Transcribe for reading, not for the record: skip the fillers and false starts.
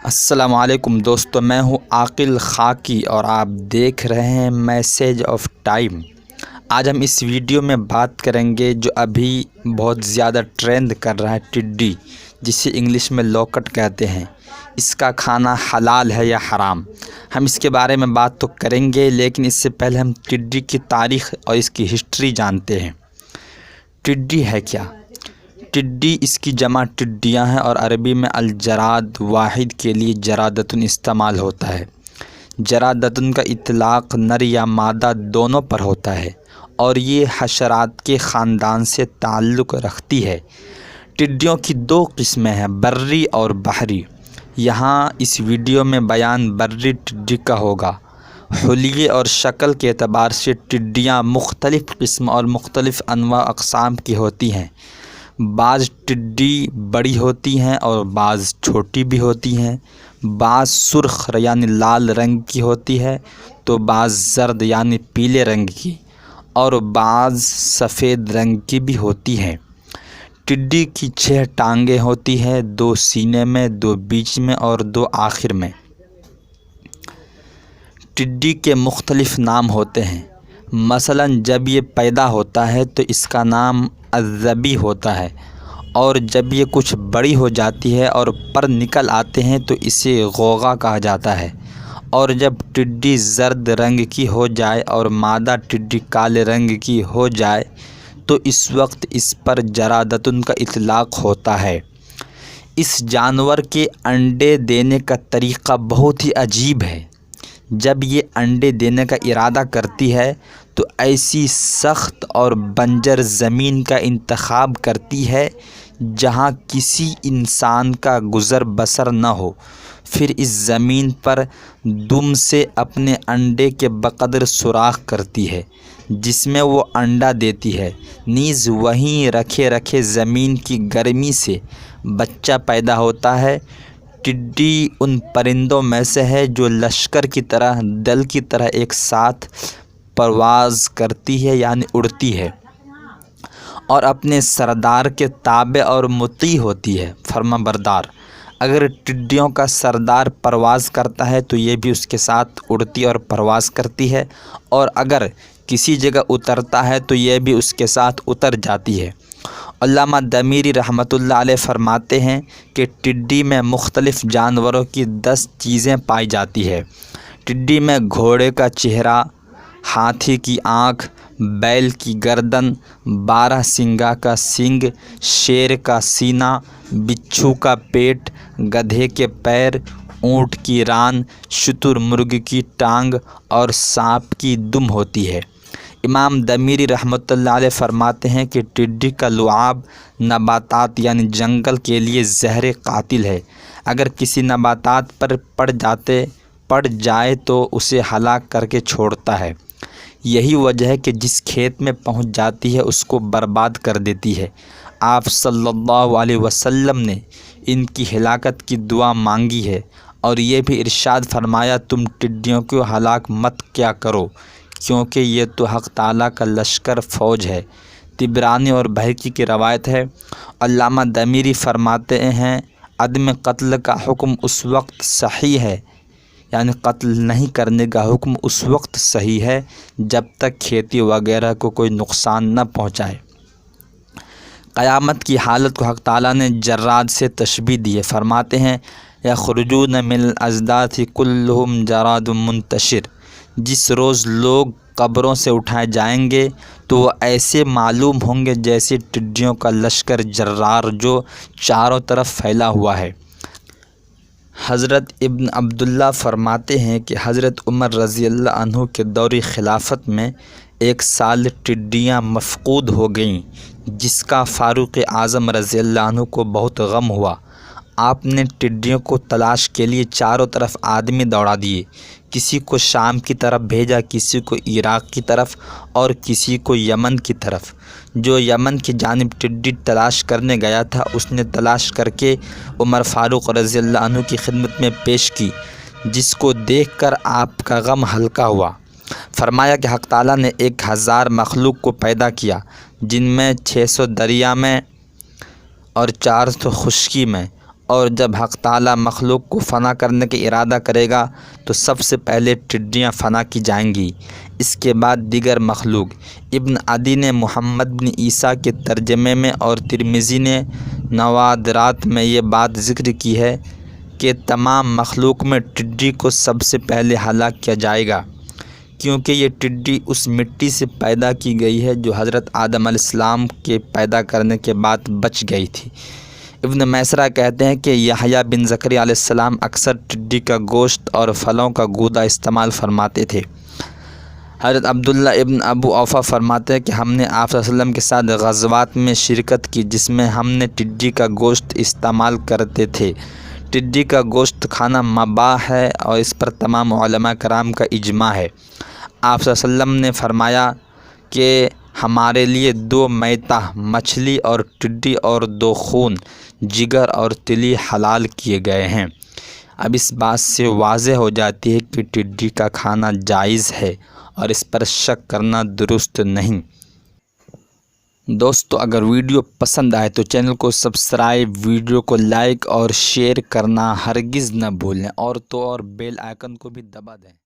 السلام علیکم دوستو، میں ہوں عاقل خاکی اور آپ دیکھ رہے ہیں میسیج آف ٹائم۔ آج ہم اس ویڈیو میں بات کریں گے جو ابھی بہت زیادہ ٹرینڈ کر رہا ہے، ٹڈی، جسے انگلش میں لوکٹ کہتے ہیں۔ اس کا کھانا حلال ہے یا حرام؟ ہم اس کے بارے میں بات تو کریں گے، لیکن اس سے پہلے ہم ٹڈی کی تاریخ اور اس کی ہسٹری جانتے ہیں۔ ٹڈی ہے کیا؟ ٹڈی، اس کی جمع ٹڈیاں ہیں اور عربی میں الجراد واحد کے لیے جرادۃ استعمال ہوتا ہے۔ جرادۃ کا اطلاق نر یا مادہ دونوں پر ہوتا ہے اور یہ حشرات کے خاندان سے تعلق رکھتی ہے۔ ٹڈیوں کی دو قسمیں ہیں، بری اور بحری۔ یہاں اس ویڈیو میں بیان بری ٹڈی کا ہوگا۔ حلیے اور شکل کے اعتبار سے ٹڈیاں مختلف قسم اور مختلف انواع اقسام کی ہوتی ہیں۔ بعض ٹڈی بڑی ہوتی ہیں اور بعض چھوٹی بھی ہوتی ہیں۔ بعض سرخ یعنی لال رنگ کی ہوتی ہے تو بعض زرد یعنی پیلے رنگ کی، اور بعض سفید رنگ کی بھی ہوتی ہیں۔ ٹڈی کی 6 ٹانگیں ہوتی ہیں، 2 سینے میں، 2 بیچ میں اور 2 آخر میں۔ ٹڈی کے مختلف نام ہوتے ہیں، مثلا جب یہ پیدا ہوتا ہے تو اس کا نام الذبی ہوتا ہے، اور جب یہ کچھ بڑی ہو جاتی ہے اور پر نکل آتے ہیں تو اسے غوغا کہا جاتا ہے، اور جب ٹڈی زرد رنگ کی ہو جائے اور مادہ ٹڈی کالے رنگ کی ہو جائے تو اس وقت اس پر جرادۃ کا اطلاق ہوتا ہے۔ اس جانور کے انڈے دینے کا طریقہ بہت ہی عجیب ہے۔ جب یہ انڈے دینے کا ارادہ کرتی ہے تو ایسی سخت اور بنجر زمین کا انتخاب کرتی ہے جہاں کسی انسان کا گزر بسر نہ ہو، پھر اس زمین پر دم سے اپنے انڈے کے بقدر سوراخ کرتی ہے جس میں وہ انڈا دیتی ہے، نیز وہیں رکھے زمین کی گرمی سے بچہ پیدا ہوتا ہے۔ ٹڈی ان پرندوں میں سے ہے جو لشکر کی طرح، دل کی طرح ایک ساتھ پرواز کرتی ہے یعنی اڑتی ہے، اور اپنے سردار کے تابع اور مطیع ہوتی ہے، فرما بردار۔ اگر ٹڈیوں کا سردار پرواز کرتا ہے تو یہ بھی اس کے ساتھ اڑتی اور پرواز کرتی ہے، اور اگر کسی جگہ اترتا ہے تو یہ بھی اس کے ساتھ اتر جاتی ہے۔ علامہ دمیری رحمۃ اللہ علیہ فرماتے ہیں کہ ٹڈی میں مختلف جانوروں کی 10 چیزیں پائی جاتی ہے۔ ٹڈی میں گھوڑے کا چہرہ، ہاتھی کی آنکھ، بیل کی گردن، 12 سنگا کا سینگ، شیر کا سینہ، بچھو کا پیٹ، گدھے کے پیر، اونٹ کی ران، شتر مرغ کی ٹانگ اور سانپ کی دم ہوتی ہے۔ امام دمیری رحمۃ اللہ علیہ فرماتے ہیں کہ ٹڈی کا لعاب نباتات یعنی جنگل کے لیے زہر قاتل ہے۔ اگر کسی نباتات پر پڑ جائے تو اسے ہلاک کر کے چھوڑتا ہے۔ یہی وجہ ہے کہ جس کھیت میں پہنچ جاتی ہے اس کو برباد کر دیتی ہے۔ آپ صلی اللہ علیہ وسلم نے ان کی ہلاکت کی دعا مانگی ہے، اور یہ بھی ارشاد فرمایا، تم ٹڈیوں کو ہلاک مت کیا کرو کیونکہ یہ تو حق تعالیٰ کا لشکر فوج ہے۔ طبرانی اور بہقی کی روایت ہے۔ علامہ دمیری فرماتے ہیں، عدم قتل کا حکم اس وقت صحیح ہے، یعنی قتل نہیں کرنے کا حکم اس وقت صحیح ہے جب تک کھیتی وغیرہ کو کوئی نقصان نہ پہنچائے۔ قیامت کی حالت کو حق تعالیٰ نے جراد سے تشبیہ دی ہے، فرماتے ہیں، یخرجون من الاجداث کلہم جراد منتشر۔ جس روز لوگ قبروں سے اٹھائے جائیں گے تو وہ ایسے معلوم ہوں گے جیسے ٹڈیوں کا لشکر جرار جو چاروں طرف پھیلا ہوا ہے۔ حضرت ابن عبداللہ فرماتے ہیں کہ حضرت عمر رضی اللہ عنہ کے دور خلافت میں 1 سال ٹڈیاں مفقود ہو گئیں، جس کا فاروق اعظم رضی اللہ عنہ کو بہت غم ہوا۔ آپ نے ٹڈیوں کو تلاش کے لیے چاروں طرف آدمی دوڑا دیے، کسی کو شام کی طرف بھیجا، کسی کو عراق کی طرف اور کسی کو یمن کی طرف۔ جو یمن کی جانب ٹڈی تلاش کرنے گیا تھا اس نے تلاش کر کے عمر فاروق رضی اللہ عنہ کی خدمت میں پیش کی، جس کو دیکھ کر آپ کا غم ہلکا ہوا۔ فرمایا کہ حق تعالیٰ نے 1000 مخلوق کو پیدا کیا، جن میں 600 دریا میں اور 400 خشکی میں، اور جب حق تعالیٰ مخلوق کو فنا کرنے کا ارادہ کرے گا تو سب سے پہلے ٹڈیاں فنا کی جائیں گی، اس کے بعد دیگر مخلوق۔ ابن عدی نے محمد بن عیسیٰ کے ترجمے میں اور ترمذی نے نوادرات میں یہ بات ذکر کی ہے کہ تمام مخلوق میں ٹڈی کو سب سے پہلے ہلاک کیا جائے گا، کیونکہ یہ ٹڈی اس مٹی سے پیدا کی گئی ہے جو حضرت آدم علیہ السلام کے پیدا کرنے کے بعد بچ گئی تھی۔ ابن میسرہ کہتے ہیں کہ یحییٰ بن زکریا علیہ السلام اکثر ٹڈی کا گوشت اور پھلوں کا گودا استعمال فرماتے تھے۔ حضرت عبداللہ ابن ابو اوفا فرماتے ہیں کہ ہم نے آپ صلی اللہ علیہ وسلم کے ساتھ غزوات میں شرکت کی جس میں ہم نے ٹڈی کا گوشت استعمال کرتے تھے۔ ٹڈی کا گوشت کھانا مباح ہے اور اس پر تمام علماء کرام کا اجماع ہے۔ آپ صلی اللہ علیہ وسلم نے فرمایا کہ ہمارے لیے 2 میتہ مچھلی اور ٹڈی اور 2 خون جگر اور تلی حلال کیے گئے ہیں۔ اب اس بات سے واضح ہو جاتی ہے کہ ٹڈی کا کھانا جائز ہے اور اس پر شک کرنا درست نہیں۔ دوستو، اگر ویڈیو پسند آئے تو چینل کو سبسکرائب، ویڈیو کو لائک اور شیئر کرنا ہرگز نہ بھولیں، اور بیل آئیکن کو بھی دبا دیں۔